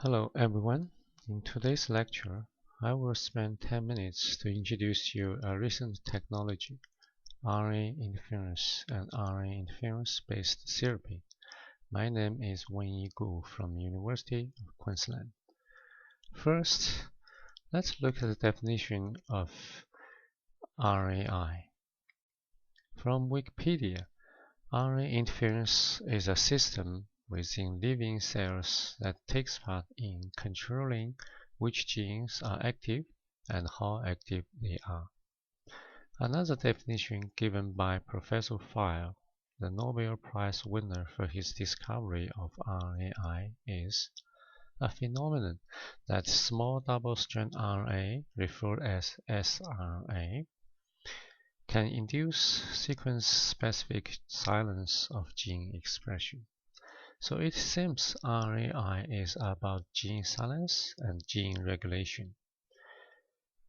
Hello everyone. In today's lecture, I will spend 10 minutes to introduce you a recent technology, RNA interference and RNA interference-based therapy. My name is Wenyi Gu from University of Queensland. First, let's look at the definition of RNAi. From Wikipedia, RNA interference is a system within living cells that takes part in controlling which genes are active and how active they are. Another definition given by Professor File, the Nobel Prize winner for his discovery of RNAi, is a phenomenon that small double-strand RNA, referred as sRNA, can induce sequence-specific silence of gene expression. So it seems RNAi is about gene silence and gene regulation.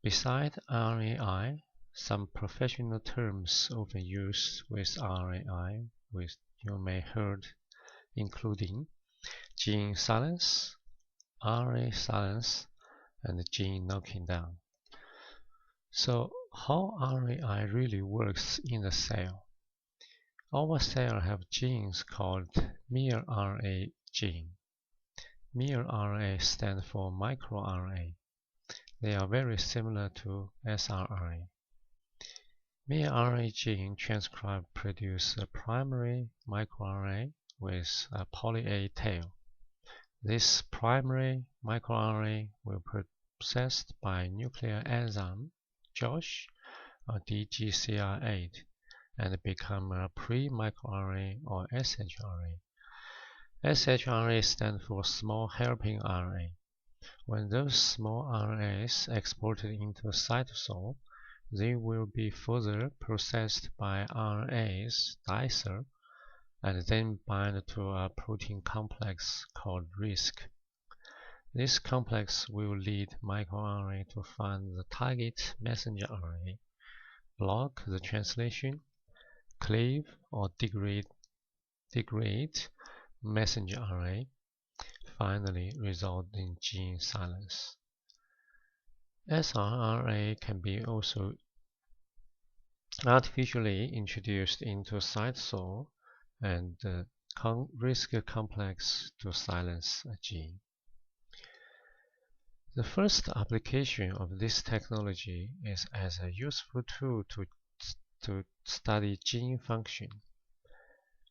Besides RNAi, some professional terms often used with RNAi, which you may heard, including gene silence, RNA silence, and gene knocking down. So how RNAi really works in the cell? Our cell have genes called miRNA gene. miRNA stands for microRNA. They are very similar to sRNA. miRNA gene transcribe produce a primary microRNA with a poly-A tail. This primary microRNA will be processed by nuclear enzyme JOSH or DGCR8 and become a pre-microRNA or shRNA. shRNA stands for small helping RNA. When those small RNAs exported into a cytosol, they will be further processed by RNase dicer and then bind to a protein complex called RISC. This complex will lead microRNA to find the target messenger RNA, block the translation, cleave or degrade messenger RNA, finally result in gene silence. sRNA can be also artificially introduced into cytosol and RISC complex to silence a gene. The first application of this technology is as a useful tool to study gene function.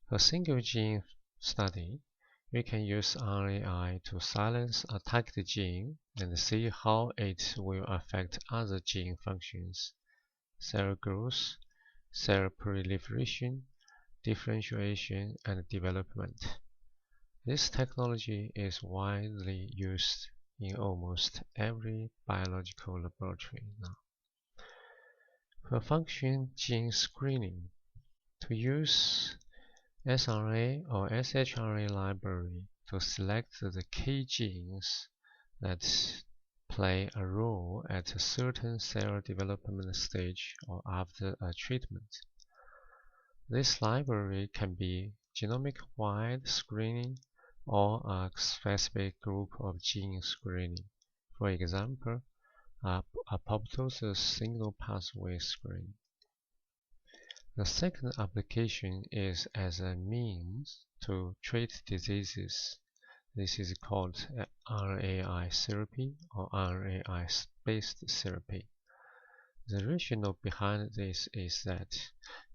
For single gene study, we can use RNAi to silence a target gene and see how it will affect other gene functions, cell growth, cell proliferation, differentiation, and development. This technology is widely used in almost every biological laboratory now. For function gene screening, to use sRNA or shRNA library to select the key genes that play a role at a certain cell development stage or after a treatment. This library can be genomic-wide screening or a specific group of gene screening. For example, apoptosis signal pathway screening. The second application is as a means to treat diseases. This is called RNAi therapy or RNAi-based therapy. The rationale behind this is that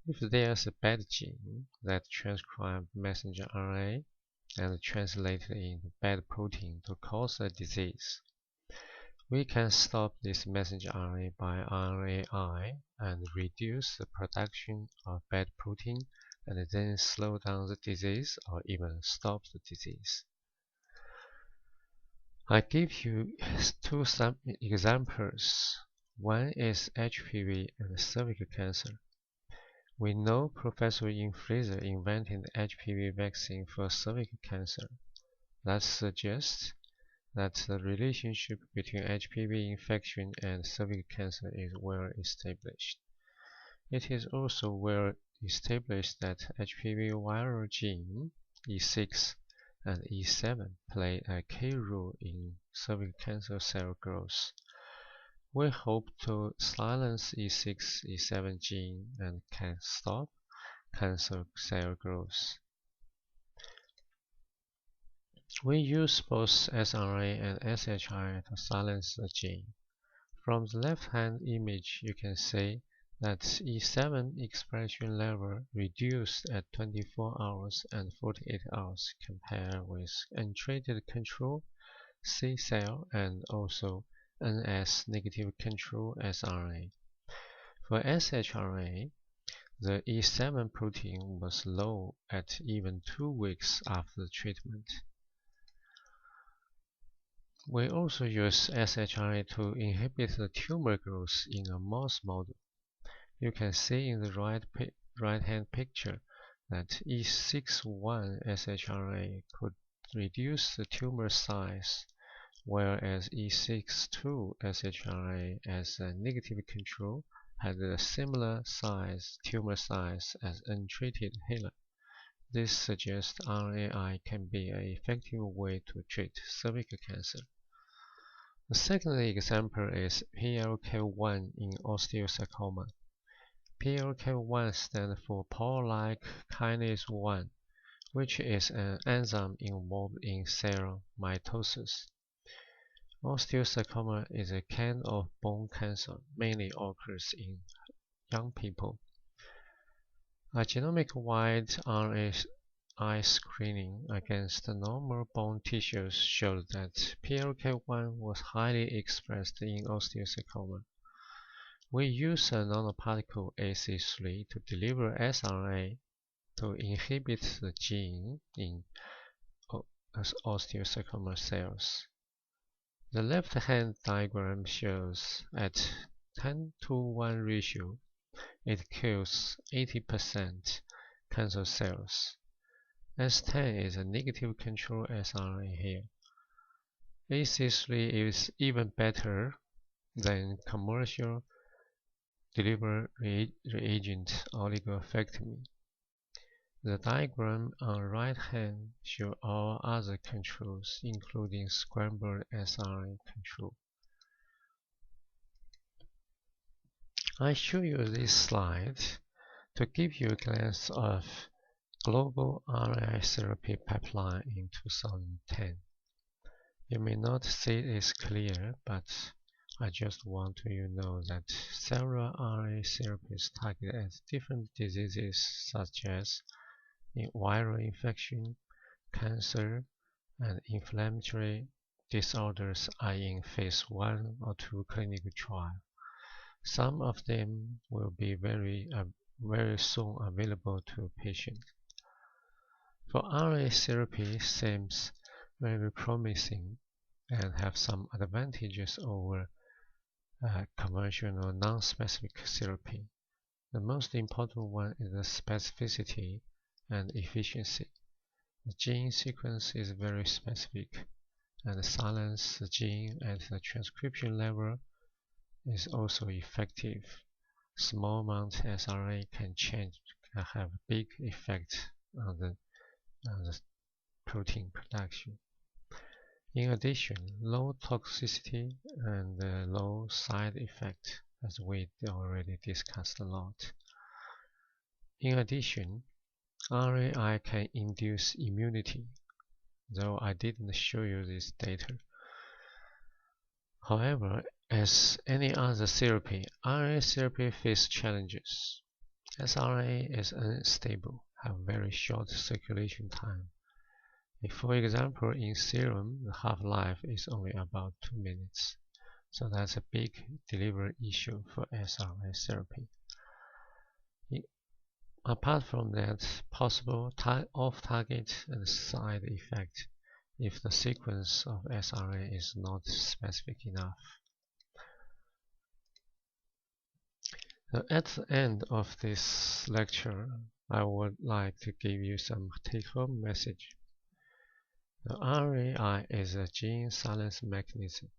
if there's a bad gene that transcribes messenger RNA and translates into bad protein to cause a disease, we can stop this messenger RNA by RNAi and reduce the production of bad protein and then slow down the disease or even stop the disease. I give you two examples. One is HPV and cervical cancer. We know Professor Ian Fraser invented the HPV vaccine for cervical cancer. That suggests that the relationship between HPV infection and cervical cancer is well established. It is also well established that HPV viral gene E6 and E7 play a key role in cervical cancer cell growth. We hope to silence E6, E7 gene and can stop cancer cell growth. We use both sRNA and shRNA to silence the gene. From the left-hand image, you can see that E7 expression level reduced at 24 hours and 48 hours compared with untreated control C cell and also NS negative control sRNA. For shRNA, the E7 protein was low at even 2 weeks after treatment. We also use shRNA to inhibit the tumor growth in a mouse model. You can see in the right-hand picture that E61 shRNA could reduce the tumor size, whereas E62 shRNA as a negative control had a similar tumor size as untreated HeLa. This suggests RNAi can be an effective way to treat cervical cancer. The second example is PLK1 in osteosarcoma. PLK1 stands for Pol-like kinase 1, which is an enzyme involved in cell mitosis. Osteosarcoma is a kind of bone cancer, mainly occurs in young people. A genomic-wide RNAi screening against normal bone tissues showed that PLK1 was highly expressed in osteosarcoma. We use a nanoparticle AC3 to deliver sRNA to inhibit the gene in osteosarcoma cells. The left-hand diagram shows at 10:1 ratio, it kills 80% cancer cells. S10 is a negative control sRNA here. AC3 is even better than commercial delivery reagent oligofectomy. The diagram on the right hand shows all other controls, including scrambled sRNA control. I show you this slide to give you a glance of global RNAi therapy pipeline in 2010. You may not see this clear, but I just want you to know that several RNA therapies target at different diseases such as viral infection, cancer, and inflammatory disorders are in phase 1 or 2 clinical trial. Some of them will be very soon available to patients. For RNA therapy seems very promising and have some advantages over conventional non-specific therapy. The most important one is the specificity and efficiency. The gene sequence is very specific, and silence the gene at the transcription level is also effective. Small amount sRNA can have a big effect on the protein production. In addition, low toxicity and low side effect, as we already discussed a lot. In addition, RNAi can induce immunity, though I didn't show you this data. However, as any other therapy, RNA therapy faces challenges. sRNA is unstable, have very short circulation time. For example, in serum, the half-life is only about 2 minutes. So that's a big delivery issue for sRNA therapy. Apart from that, possible off-target and side effect if the sequence of sRNA is not specific enough. So at the end of this lecture, I would like to give you some take-home message. The RNAi is a gene silence mechanism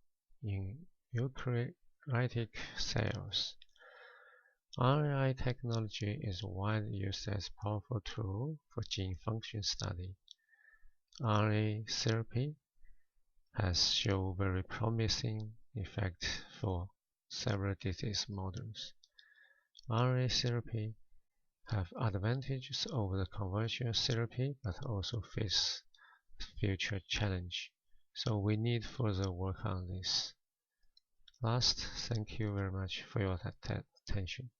in eukaryotic cells. RNAi technology is widely used as a powerful tool for gene function study. RNA therapy has shown very promising effect for several disease models. RNA therapy have advantages over the conventional therapy, but also face future challenge. So we need further work on this. Last, thank you very much for your attention.